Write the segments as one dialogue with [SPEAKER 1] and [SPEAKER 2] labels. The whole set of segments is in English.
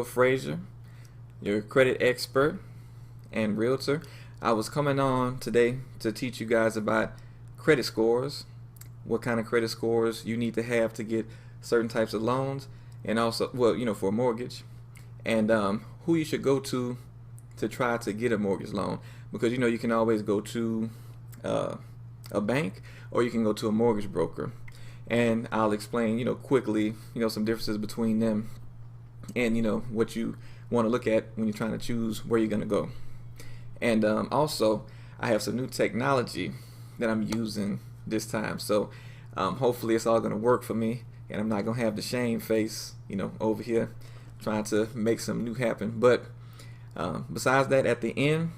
[SPEAKER 1] Frazier, your credit expert and realtor. I was coming on today to teach you guys about credit scores, what kind of credit scores you need to have to get certain types of loans, and also, for a mortgage, and who you should go to try to get a mortgage loan. Because you can always go to a bank, or you can go to a mortgage broker, and I'll explain quickly some differences between them, and what you want to look at when you're trying to choose where you're going to go. And also, I have some new technology that I'm using this time, so hopefully it's all going to work for me, and I'm not going to have the shame face over here trying to make some new happen. But besides that, at the end,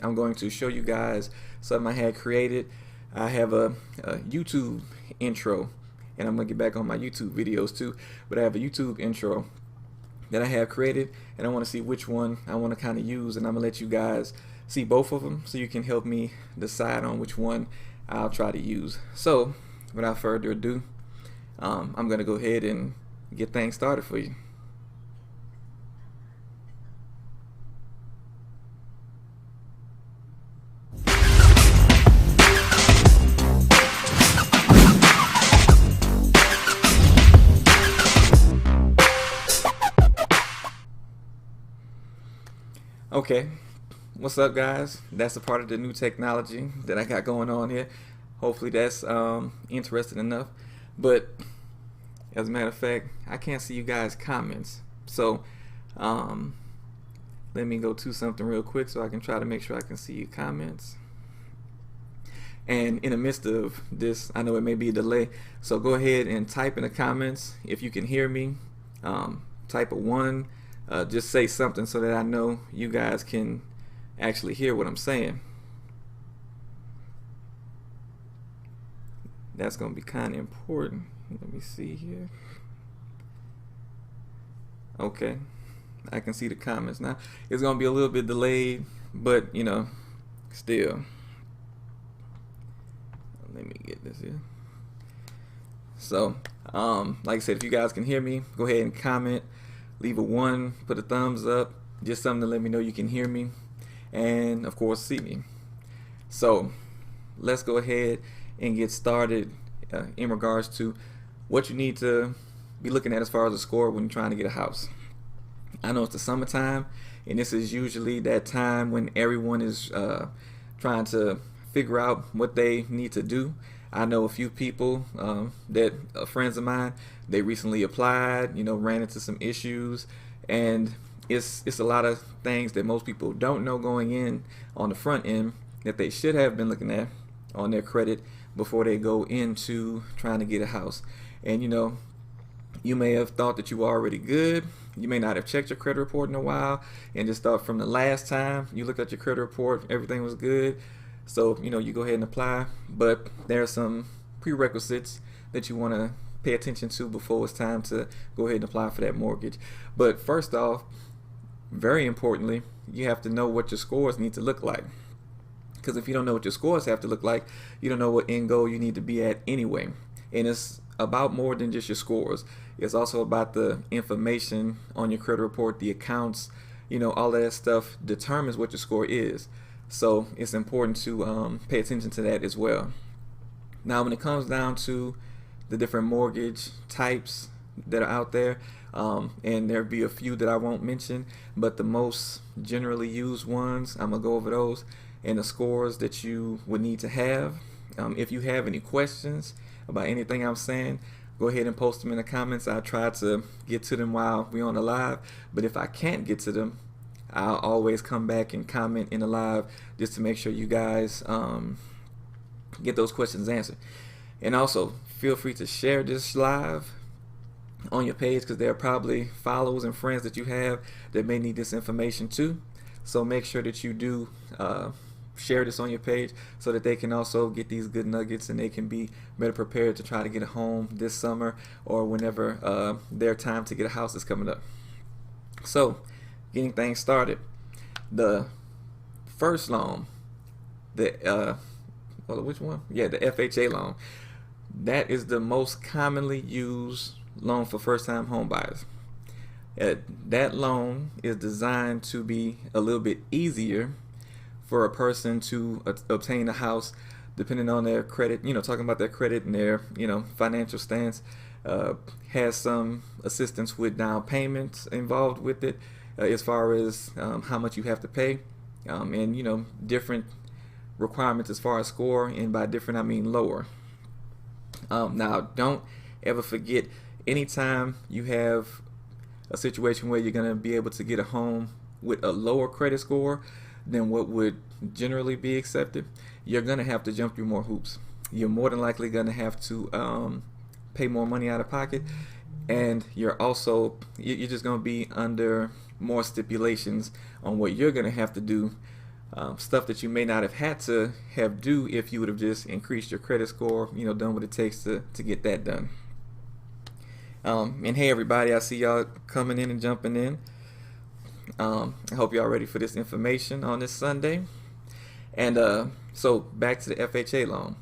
[SPEAKER 1] I'm going to show you guys something I had created. I have a YouTube intro, and I'm going to get back on my YouTube videos too, but I have a YouTube intro that I have created, and I want to see which one I want to kind of use, and I'm going to let you guys see both of them so you can help me decide on which one I'll try to use. So without further ado, I'm going to go ahead and get things started for you. Okay, what's up guys? That's a part of the new technology that I got going on here. Hopefully that's interesting enough. But as a matter of fact, I can't see you guys' comments. So let me go to something real quick so I can try to make sure I can see your comments. And in the midst of this, I know it may be a delay, so go ahead and type in the comments if you can hear me. Type a 1. Just say something so that I know you guys can actually hear what I'm saying. That's going to be kind of important. Let me see here. Okay, I can see the comments now. It's going to be a little bit delayed, but still. Let me get this here. So, like I said, if you guys can hear me, go ahead and comment. Leave a 1, put a thumbs up, just something to let me know you can hear me, and of course see me. So let's go ahead and get started in regards to what you need to be looking at as far as a score when you're trying to get a house. I know it's the summertime, and this is usually that time when everyone is trying to figure out what they need to do. I know a few people that friends of mine, they recently applied, ran into some issues, and it's a lot of things that most people don't know going in on the front end that they should have been looking at on their credit before they go into trying to get a house. And you may have thought that you were already good. You may not have checked your credit report in a while and just thought from the last time you looked at your credit report everything was good. So you go ahead and apply, but there are some prerequisites that you want to pay attention to before it's time to go ahead and apply for that mortgage. But first off, very importantly, you have to know what your scores need to look like. Because if you don't know what your scores have to look like, you don't know what end goal you need to be at anyway. And it's about more than just your scores. It's also about the information on your credit report, the accounts, all of that stuff determines what your score is. So it's important to pay attention to that as well. Now, when it comes down to the different mortgage types that are out there, and there'll be a few that I won't mention, but the most generally used ones, I'm going to go over those and the scores that you would need to have. If you have any questions about anything I'm saying, go ahead and post them in the comments. I'll try to get to them while we're on the live, but if I can't get to them, I'll always come back and comment in the live just to make sure you guys get those questions answered. And also, feel free to share this live on your page, because there are probably followers and friends that you have that may need this information too. So make sure that you do share this on your page so that they can also get these good nuggets and they can be better prepared to try to get a home this summer or whenever their time to get a house is coming up. So, getting things started, the first loan, which one? Yeah, the FHA loan. That is the most commonly used loan for first-time home buyers. That loan is designed to be a little bit easier for a person to obtain a house, depending on their credit. Talking about their credit and their financial stance. Has some assistance with down payments involved with it, as far as how much you have to pay, and different requirements as far as score, and by different I mean lower. Now, don't ever forget, anytime you have a situation where you're going to be able to get a home with a lower credit score than what would generally be accepted, you're going to have to jump through more hoops. You're more than likely going to have to pay more money out of pocket, and you're just going to be under more stipulations on what you're going to have to do, stuff that you may not have had to do if you would have just increased your credit score, done what it takes to get that done. And hey everybody, I see y'all coming in and jumping in. I hope y'all ready for this information on this Sunday. And so back to the FHA loan.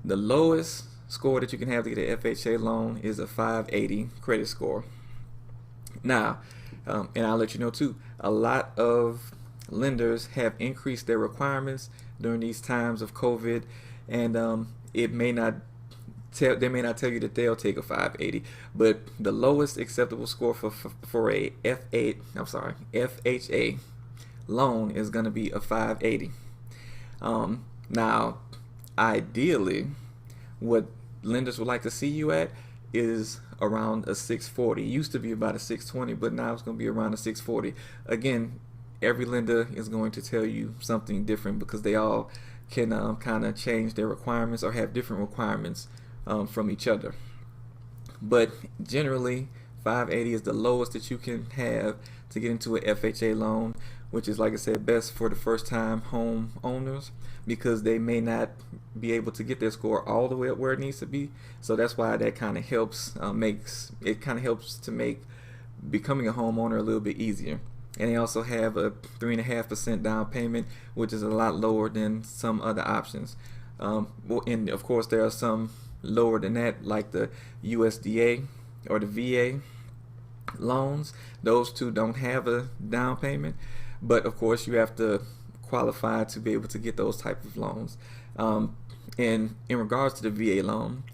[SPEAKER 1] The lowest score that you can have to get an FHA loan is a 580 credit score. Now, and I'll let you know too, a lot of lenders have increased their requirements during these times of COVID, and they may not tell you that they'll take a 580, but the lowest acceptable score for a FHA loan is going to be a 580. Now, ideally, what lenders would like to see you at is around a 640. It used to be about a 620, but now it's going to be around a 640. Again, every lender is going to tell you something different because they all can kind of change their requirements or have different requirements from each other. But generally, 580 is the lowest that you can have to get into an FHA loan, which is, like I said, best for the first time home owners because they may not be able to get their score all the way up where it needs to be. So that's why that kind of helps helps to make becoming a homeowner a little bit easier. And they also have a 3.5% down payment, which is a lot lower than some other options. And of course, there are some lower than that, like the USDA or the VA loans. Those two don't have a down payment, but of course, you have to qualify to be able to get those type of loans. And in regards to the VA loan,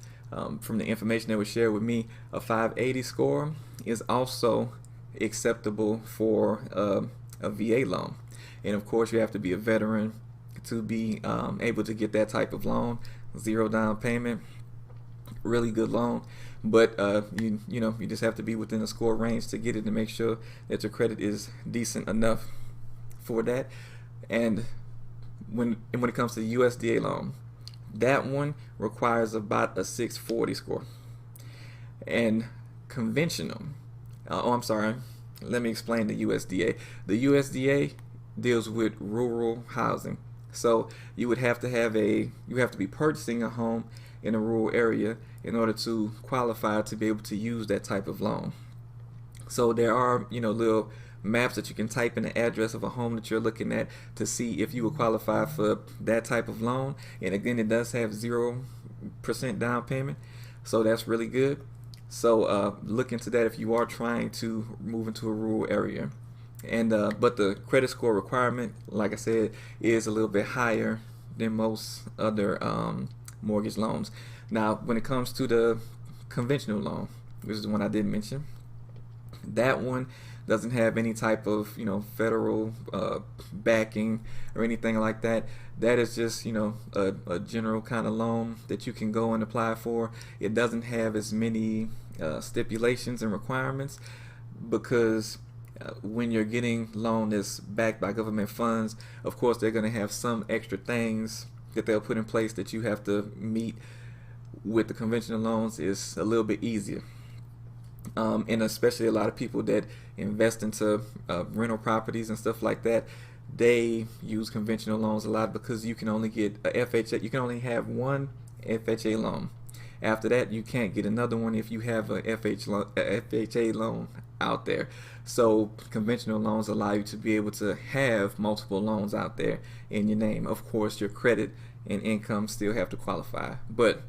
[SPEAKER 1] from the information that was shared with me, a 580 score is also acceptable for a VA loan. And of course, you have to be a veteran to be able to get that type of loan. 0 down payment, really good loan, but you just have to be within a score range to get it, to make sure that your credit is decent enough for that. And when it comes to the USDA loan, that one requires about a 640 score. And conventional, let me explain the USDA. The USDA deals with rural housing. So you have to be purchasing a home in a rural area in order to qualify to be able to use that type of loan. So there are, little maps that you can type in the address of a home that you're looking at to see if you will qualify for that type of loan. And again, it does have 0% down payment, so that's really good. So look into that if you are trying to move into a rural area. And but the credit score requirement, like I said, is a little bit higher than most other mortgage loans. Now, when it comes to the conventional loan, which is the one I did mention, that one doesn't have any type of federal backing or anything like that. That is just a general kind of loan that you can go and apply for. It doesn't have as many stipulations and requirements because when you're getting loan that's backed by government funds, of course they're going to have some extra things that they'll put in place that you have to meet. With the conventional loans, is a little bit easier. And especially a lot of people that invest into rental properties and stuff like that, they use conventional loans a lot because you can only get a FHA. You can only have one FHA loan. After that, you can't get another one if you have a FHA loan out there. So conventional loans allow you to be able to have multiple loans out there in your name. Of course, your credit and income still have to qualify, but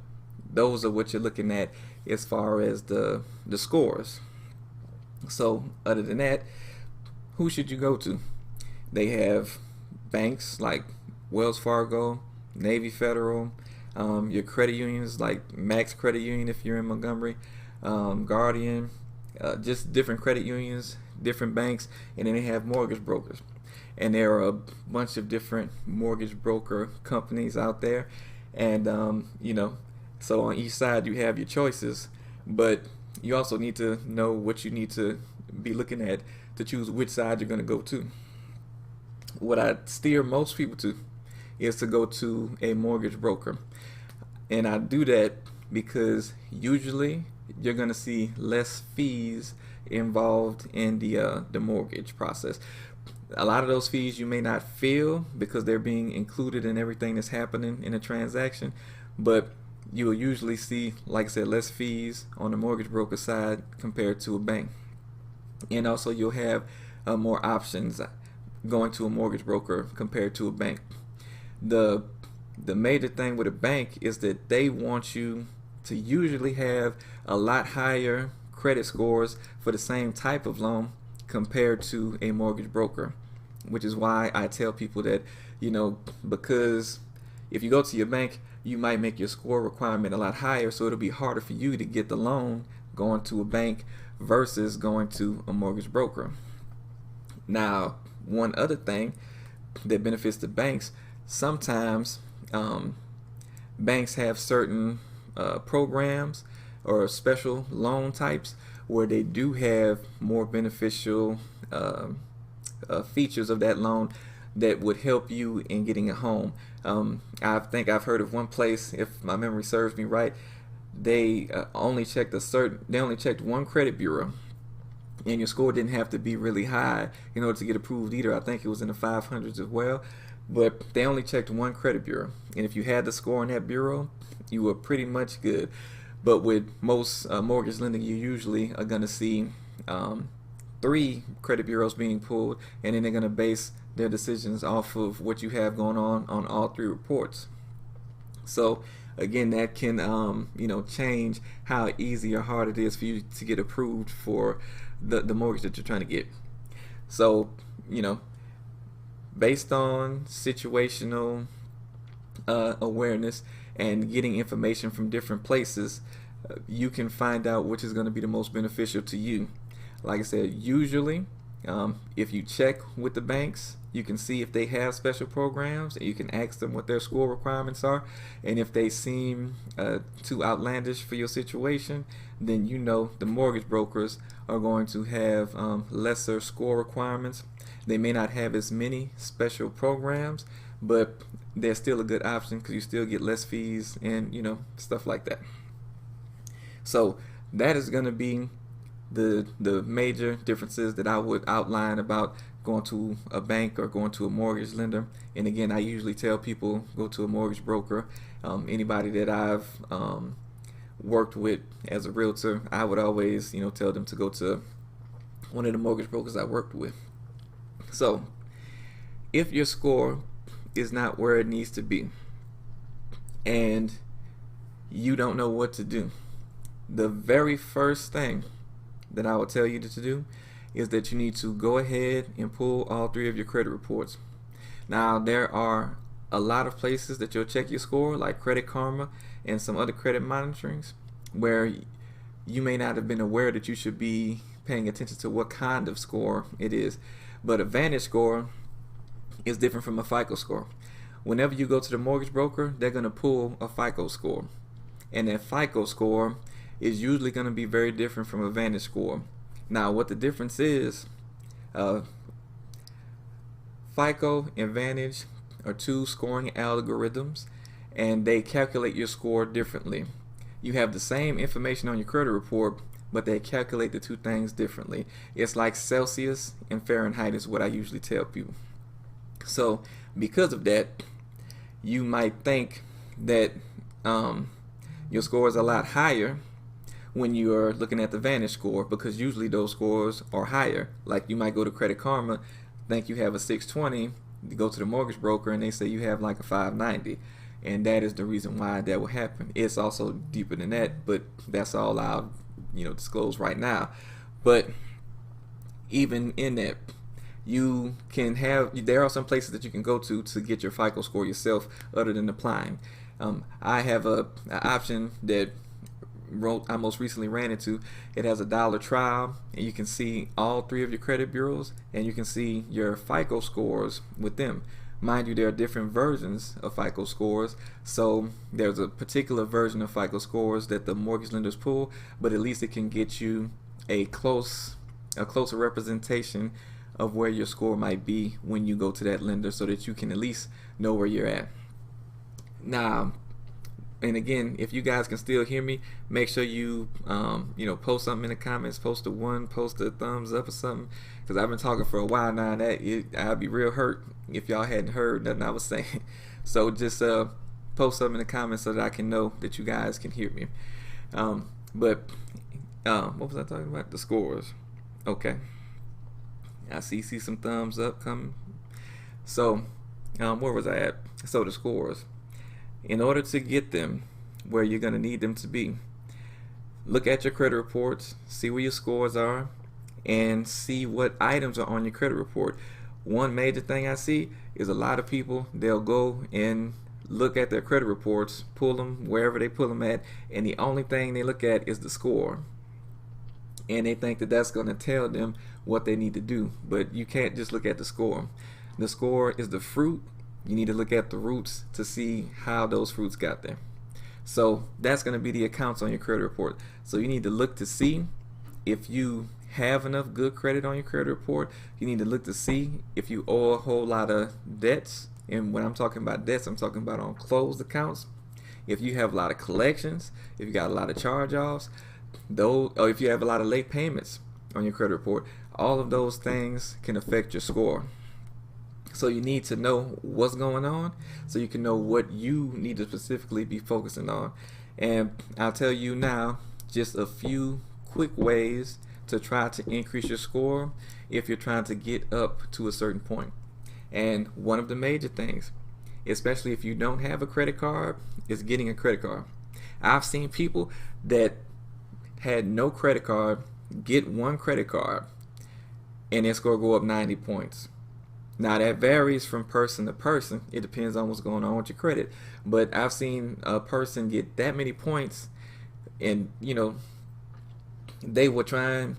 [SPEAKER 1] those are what you're looking at as far as the scores. So other than that, who should you go to? They have banks like Wells Fargo, Navy Federal, your credit unions like Max Credit Union if you're in Montgomery, Guardian, just different credit unions, different banks, and then they have mortgage brokers. And there are a bunch of different mortgage broker companies out there, and so on each side you have your choices, but you also need to know what you need to be looking at to choose which side you're going to go to. What I steer most people to is to go to a mortgage broker, and I do that because usually you're going to see less fees involved in the mortgage process. A lot of those fees you may not feel because they're being included in everything that's happening in a transaction, but you will usually see, like I said, less fees on the mortgage broker side compared to a bank. And also you'll have more options going to a mortgage broker compared to a bank. The major thing with a bank is that they want you to usually have a lot higher credit scores for the same type of loan compared to a mortgage broker, which is why I tell people that, because if you go to your bank, you might make your score requirement a lot higher, so it'll be harder for you to get the loan going to a bank versus going to a mortgage broker. Now, one other thing that benefits the banks, sometimes banks have certain programs or special loan types where they do have more beneficial features of that loan that would help you in getting a home. I think I've heard of one place, if my memory serves me right, they only checked one credit bureau, and your score didn't have to be really high in order to get approved either. I think it was in the 500s as well, but they only checked one credit bureau, and if you had the score in that bureau, you were pretty much good. But with most mortgage lending, you usually are going to see 3 credit bureaus being pulled, and then they're going to base their decisions off of what you have going on all 3 reports. So again, that can change how easy or hard it is for you to get approved for the mortgage that you're trying to get. So based on situational awareness and getting information from different places, you can find out which is going to be the most beneficial to you. Like I said, usually if you check with the banks, you can see if they have special programs, and you can ask them what their score requirements are, and if they seem too outlandish for your situation, then the mortgage brokers are going to have lesser score requirements. They may not have as many special programs, but they're still a good option because you still get less fees and stuff like that. So that is going to be the major differences that I would outline about going to a bank or going to a mortgage lender. And again, I usually tell people go to a mortgage broker. Anybody that I've worked with as a realtor, I would always tell them to go to one of the mortgage brokers I worked with. So if your score is not where it needs to be and you don't know what to do, the very first thing that I would tell you to do is that you need to go ahead and pull all 3 of your credit reports. Now, there are a lot of places that you'll check your score, like Credit Karma and some other credit monitorings, where you may not have been aware that you should be paying attention to what kind of score it is. But a Vantage score is different from a FICO score. Whenever you go to the mortgage broker, they're going to pull a FICO score, and that FICO score is usually going to be very different from a Vantage score. Now, what the difference is, FICO and Vantage are 2 scoring algorithms, and they calculate your score differently. You have the same information on your credit report, but they calculate the 2 things differently. It's like Celsius and Fahrenheit is what I usually tell people. So because of that, you might think that your score is a lot higher when you are looking at the Vantage score, because usually those scores are higher. Like you might go to Credit Karma, think you have a 620, you go to the mortgage broker and they say you have like a 590, and that is the reason why that will happen. It's also deeper than that, but that's all I'll disclose right now. But even in that, you can have, there are some places that you can go to get your FICO score yourself other than applying. I have an option that I most recently ran into. It has a dollar trial, and you can see all 3 of your credit bureaus, and you can see your FICO scores with them. Mind you, there are different versions of FICO scores, so there's a particular version of FICO scores that the mortgage lenders pull, but at least it can get you a closer representation of where your score might be when you go to that lender, so that you can at least know where you're at. Now, and again, if you guys can still hear me, make sure you post something in the comments, post a thumbs up or something, because I've been talking for a while now, and I'd be real hurt if y'all hadn't heard nothing I was saying. So just post something in the comments so that I can know that you guys can hear me. But what was I talking about? The scores. Okay, I see some thumbs up coming. So where was I at? So the scores. In order to get them where you're going to need them to be, look at your credit reports, see where your scores are, and see what items are on your credit report. One major thing I see is a lot of people, they'll go and look at their credit reports, pull them wherever they pull them at, and the only thing they look at is the score. And they think that that's going to tell them what they need to do. But you can't just look at the score. The score is the fruit. You need to look at the roots to see how those fruits got there. So that's going to be the accounts on your credit report. So you need to look to see if you have enough good credit on your credit report. You need to look to see if you owe a whole lot of debts. And when I'm talking about debts, I'm talking about on closed accounts. If you have a lot of collections, if you got a lot of charge-offs, or if you have a lot of late payments on your credit report, all of those things can affect your score. So you need to know what's going on so you can know what you need to specifically be focusing on. And I'll tell you now just a few quick ways to try to increase your score if you're trying to get up to a certain point. And one of the major things, especially if you don't have a credit card, is getting a credit card. I've seen people that had no credit card get one credit card and their score go up 90 points. Now that varies from person to person. It depends on what's going on with your credit. But I've seen a person get that many points, and they were trying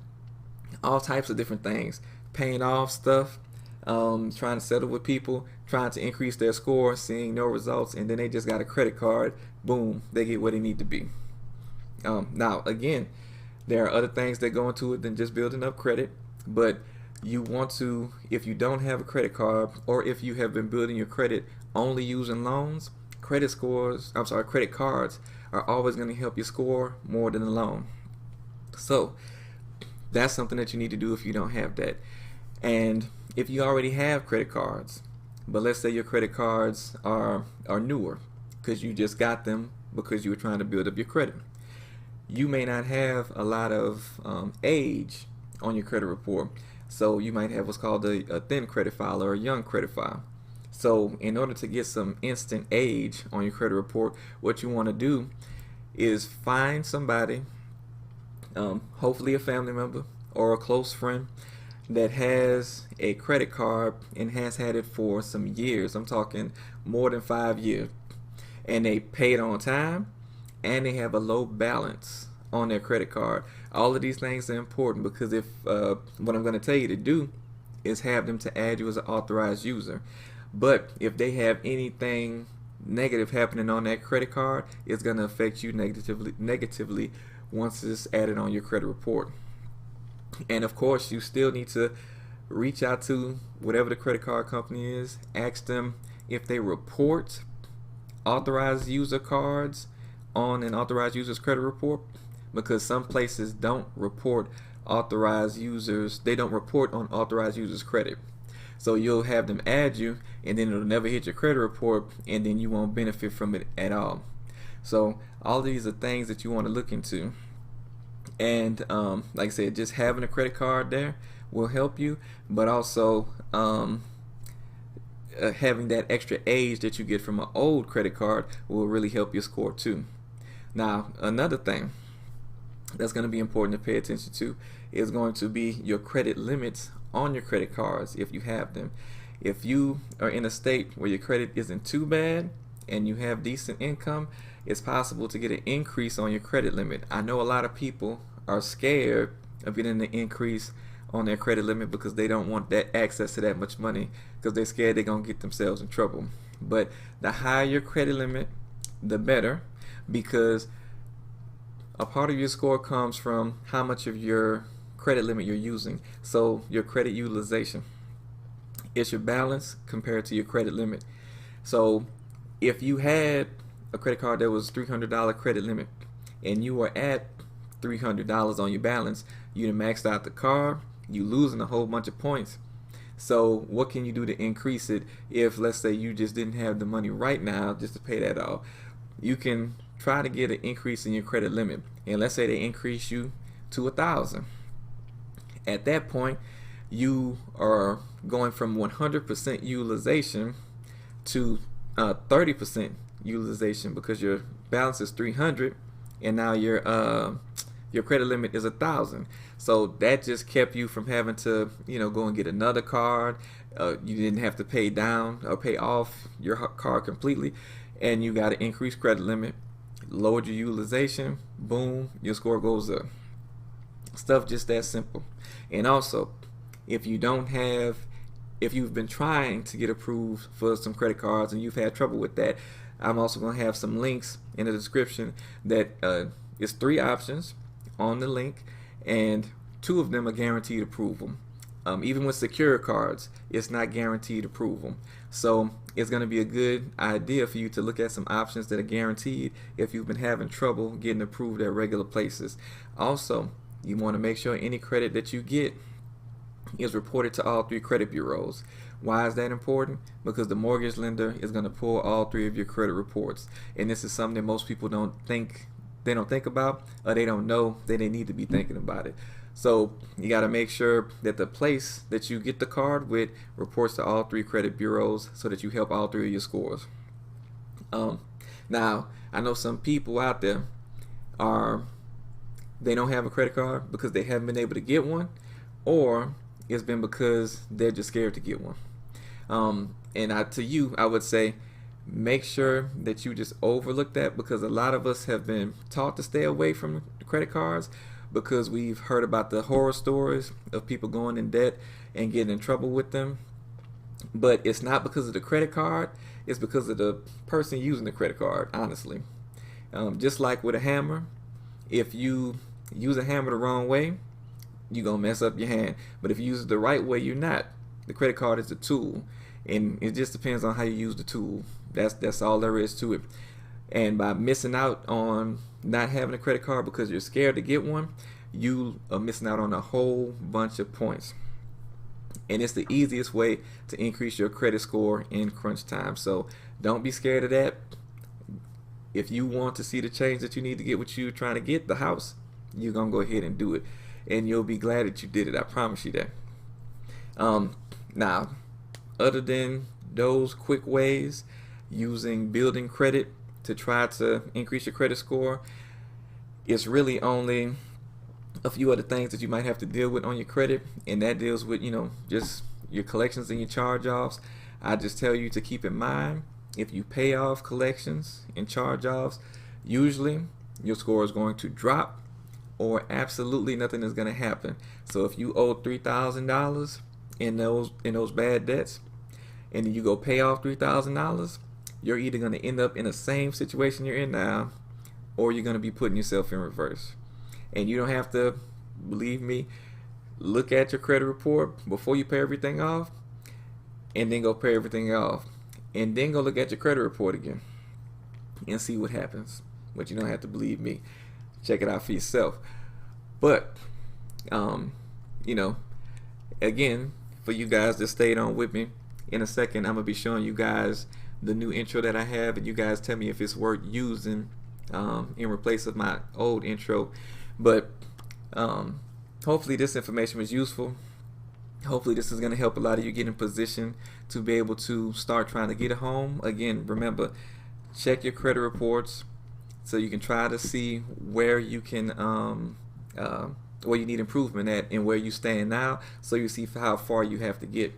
[SPEAKER 1] all types of different things, paying off stuff, trying to settle with people, trying to increase their score, seeing no results, and then they just got a credit card. Boom, they get where they need to be. Now again, there are other things that go into it than just building up credit, but you want to, if you don't have a credit card, or if you have been building your credit only using loans, credit cards are always going to help you score more than a loan. So that's something that you need to do if you don't have that. And if you already have credit cards, but let's say your credit cards are newer because you just got them because you were trying to build up your credit, you may not have a lot of age on your credit report. So you might have what's called a thin credit file or a young credit file. So in order to get some instant age on your credit report, what you want to do is find somebody, hopefully a family member or a close friend, that has a credit card and has had it for some years. I'm talking more than 5 years. And they pay it on time, and they have a low balance on their credit card. All of these things are important because if what I'm going to tell you to do is have them to add you as an authorized user. But if they have anything negative happening on that credit card, it's going to affect you negatively once it's added on your credit report. And of course, you still need to reach out to whatever the credit card company is, ask them if they report authorized user cards on an authorized user's credit report, because some places don't report authorized users. They don't report on authorized users' credit. So you'll have them add you, and then it'll never hit your credit report, and then you won't benefit from it at all. So all these are things that you want to look into. And like I said, just having a credit card there will help you, but also having that extra age that you get from an old credit card will really help your score too. Now, another thing, that's going to be important to pay attention to is going to be your credit limits on your credit cards if you have them. If you are in a state where your credit isn't too bad and you have decent income, it's possible to get an increase on your credit limit. I know a lot of people are scared of getting an increase on their credit limit because they don't want that access to that much money because they're scared they're going to get themselves in trouble. But the higher your credit limit, the better, because a part of your score comes from how much of your credit limit you're using. So your credit utilization, it's your balance compared to your credit limit. So if you had a credit card that was $300 credit limit and you were at $300 on your balance, you maxed out the card, you losing a whole bunch of points. So what can you do to increase it if, let's say, you just didn't have the money right now just to pay that off? You can try to get an increase in your credit limit, and let's say they increase you to 1,000. At that point, you are going from 100% utilization to 30% utilization because your balance is 300 and now your credit limit is 1,000. So that just kept you from having to go and get another card. You didn't have to pay down or pay off your card completely, and you got an increased credit limit, lowered your utilization, boom, your score goes up. Stuff just that simple. And also, if you've been trying to get approved for some credit cards and you've had trouble with that, I'm also going to have some links in the description that is 3 options on the link, and 2 of them are guaranteed approval. Even with secure cards, it's not guaranteed approval. So it's going to be a good idea for you to look at some options that are guaranteed if you've been having trouble getting approved at regular places. Also, you want to make sure any credit that you get is reported to all 3 credit bureaus. Why is that important? Because the mortgage lender is going to pull all 3 of your credit reports, and this is something that most people don't think about, or they don't know that they need to be thinking about it. So you got to make sure that the place that you get the card with reports to all 3 credit bureaus so that you help all 3 of your scores. Now, I know some people out there they don't have a credit card because they haven't been able to get one, or it's been because they're just scared to get one. And to you, I would say, make sure that you just overlook that, because a lot of us have been taught to stay away from credit cards because we've heard about the horror stories of people going in debt and getting in trouble with them. But it's not because of the credit card, it's because of the person using the credit card, honestly. Just like with a hammer, if you use a hammer the wrong way, you're going to mess up your hand. But if you use it the right way, you're not. The credit card is the tool, and it just depends on how you use the tool. That's all there is to it. And by missing out on not having a credit card because you're scared to get one, you are missing out on a whole bunch of points. And it's the easiest way to increase your credit score in crunch time. So don't be scared of that. If you want to see the change that you need to get what you're trying to get, the house, you're going to go ahead and do it. And you'll be glad that you did it. I promise you that. Now, other than those quick ways, using building credit to try to increase your credit score, it's really only a few other things that you might have to deal with on your credit, and that deals with just your collections and your charge-offs. I just tell you to keep in mind, if you pay off collections and charge-offs, usually your score is going to drop, or absolutely nothing is going to happen. So if you owe $3,000 in those bad debts, and then you go pay off $3,000, you're either going to end up in the same situation you're in now, or you're going to be putting yourself in reverse. And you don't have to, believe me, look at your credit report before you pay everything off, and then go pay everything off, and then go look at your credit report again and see what happens. But you don't have to believe me. Check it out for yourself. But again, for you guys that stayed on with me, in a second I'm gonna be showing you guys the new intro that I have, and you guys tell me if it's worth using in replace of my old intro. But hopefully this information was useful. Hopefully this is going to help a lot of you get in position to be able to start trying to get a home. Again, remember, check your credit reports, so you can try to see where you can where you need improvement at and where you stand now, so you see how far you have to get.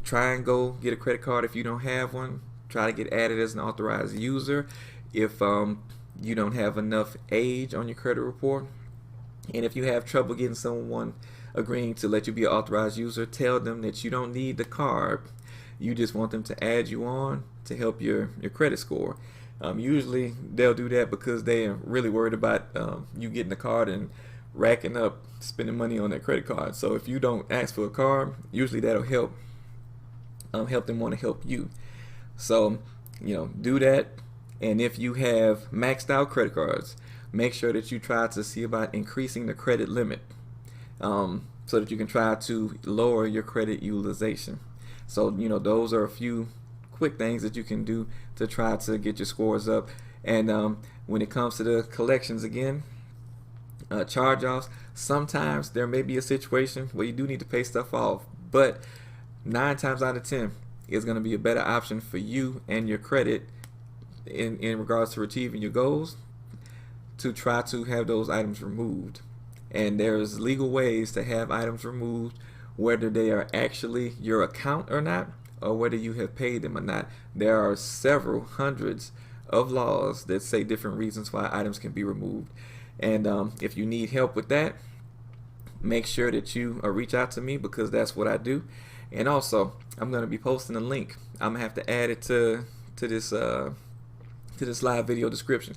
[SPEAKER 1] Try and go get a credit card if you don't have one. Try to get added as an authorized user if you don't have enough age on your credit report. And if you have trouble getting someone agreeing to let you be an authorized user, tell them that you don't need the card. You just want them to add you on to help your credit score. Usually they'll do that because they're really worried about you getting a card and racking up spending money on that credit card. So if you don't ask for a card, usually that'll help them want to help you. So do that. And if you have maxed out credit cards, make sure that you try to see about increasing the credit limit, so that you can try to lower your credit utilization. So those are a few quick things that you can do to try to get your scores up. And when it comes to the collections, again, charge-offs, sometimes there may be a situation where you do need to pay stuff off, but 9 times out of 10 is going to be a better option for you and your credit in regards to achieving your goals, to try to have those items removed. And there's legal ways to have items removed, whether they are actually your account or not, or whether you have paid them or not. There are several hundreds of laws that say different reasons why items can be removed. And if you need help with that, make sure that you reach out to me, because that's what I do. And also, I'm going to be posting a link. I'm going to have to add it to this live video description.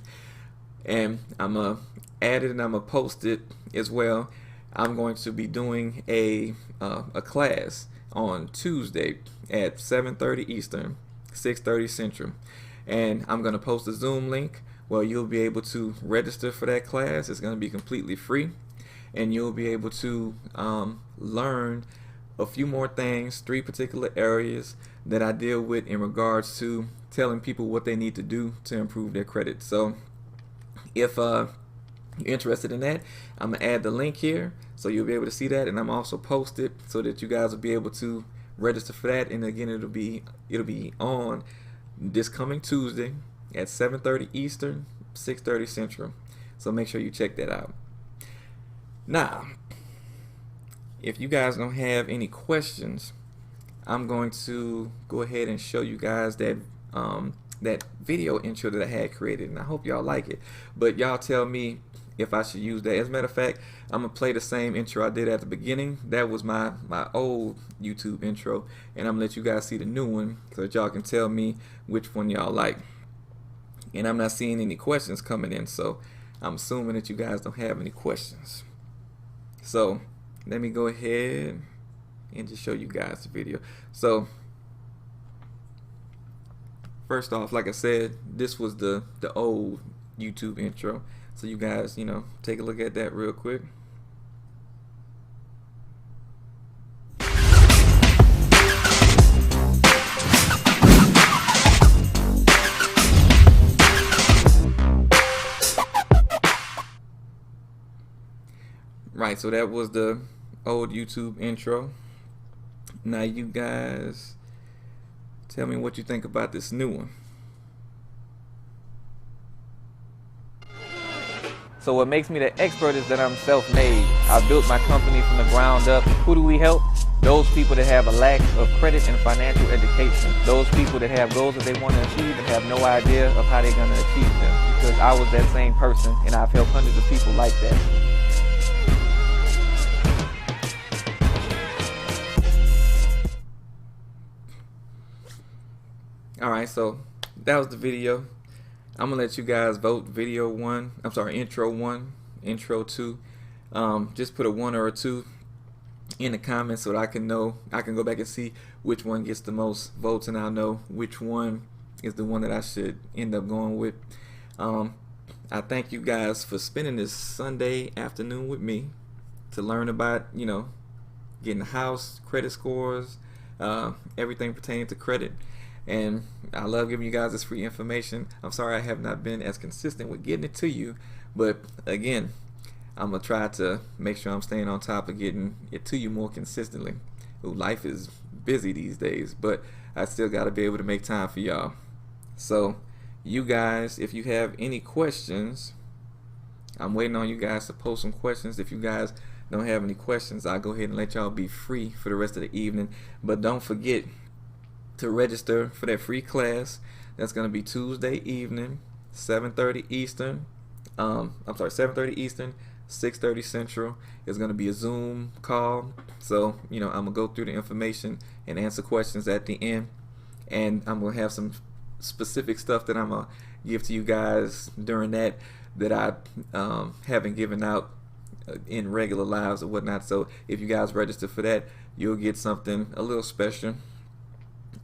[SPEAKER 1] And I'm going to add it and I'm going to post it as well. I'm going to be doing a class on Tuesday at 7:30 Eastern, 6:30 Central. And I'm going to post a Zoom link where you'll be able to register for that class. It's going to be completely free. And you'll be able to learn a few more things, 3 particular areas that I deal with in regards to telling people what they need to do to improve their credit. So if you're interested in that, I'm going to add the link here so you'll be able to see that, and I'm also post it so that you guys will be able to register for that. And again, it'll be on this coming Tuesday at 7:30 Eastern, 6:30 Central. So make sure you check that out. Now, if you guys don't have any questions, I'm going to go ahead and show you guys that that video intro that I had created, and I hope y'all like it. But y'all tell me if I should use that. As a matter of fact, I'm gonna play the same intro I did at the beginning. That was my old YouTube intro, and I'm gonna let you guys see the new one so that y'all can tell me which one y'all like. And I'm not seeing any questions coming in, so I'm assuming that you guys don't have any questions. So let me go ahead and just show you guys the video. So first off, like I said, this was the old YouTube intro. So you guys, take a look at that real quick. Right, so that was the old YouTube intro. Now you guys tell me what you think about this new one. So what makes me the expert is that I'm self-made. I built my company from the ground up. Who do we help? Those people that have a lack of credit and financial education. Those people that have goals that they want to achieve and have no idea of how they're going to achieve them. Because I was that same person, and I've helped hundreds of people like that. Alright, so that was the video. I'm gonna let you guys vote intro 1, intro 2. Just put a 1 or a 2 in the comments so that I can know, I can go back and see which one gets the most votes, and I'll know which one is the one that I should end up going with. I thank you guys for spending this Sunday afternoon with me to learn about, getting a house, credit scores, everything pertaining to credit. And I love giving you guys this free information. I'm sorry I have not been as consistent with getting it to you, but again, I'm gonna try to make sure I'm staying on top of getting it to you more consistently. Life is busy these days, but I still gotta be able to make time for y'all. So you guys, if you have any questions, I'm waiting on you guys to post some questions. If you guys don't have any questions, I'll go ahead and let y'all be free for the rest of the evening. But don't forget to register for that free class. That's going to be Tuesday evening, 7:30 Eastern. I'm sorry, 7:30 Eastern, 6:30 Central. It's going to be a Zoom call. So, I'm going to go through the information and answer questions at the end. And I'm going to have some specific stuff that I'm going to give to you guys during that I haven't given out in regular lives or whatnot. So if you guys register for that, you'll get something a little special.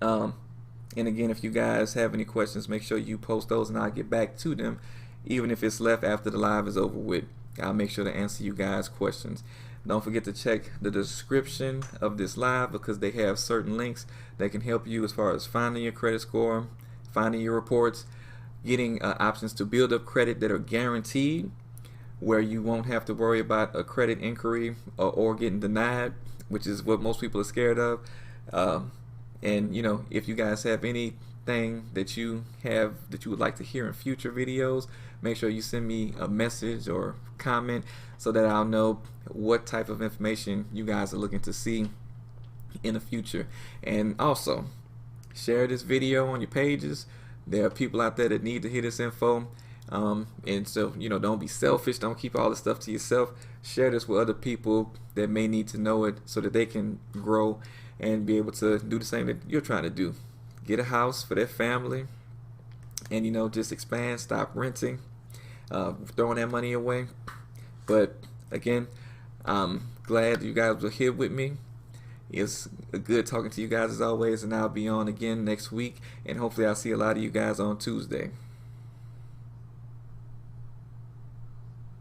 [SPEAKER 1] And again, if you guys have any questions, make sure you post those and I'll get back to them. Even if it's left after the live is over with, I'll make sure to answer you guys' questions. Don't forget to check the description of this live, because they have certain links that can help you as far as finding your credit score, finding your reports, getting options to build up credit that are guaranteed, where you won't have to worry about a credit inquiry or getting denied, which is what most people are scared of. And if you guys have anything that you would like to hear in future videos, make sure you send me a message or comment so that I'll know what type of information you guys are looking to see in the future. And also, share this video on your pages. There are people out there that need to hear this info. And so, don't be selfish. Don't keep all this stuff to yourself. Share this with other people that may need to know it so that they can grow and be able to do the same that you're trying to do. Get a house for their family and, just expand, stop renting, throwing that money away. But again, I'm glad you guys were here with me. It's good talking to you guys as always, and I'll be on again next week, and hopefully I'll see a lot of you guys on Tuesday.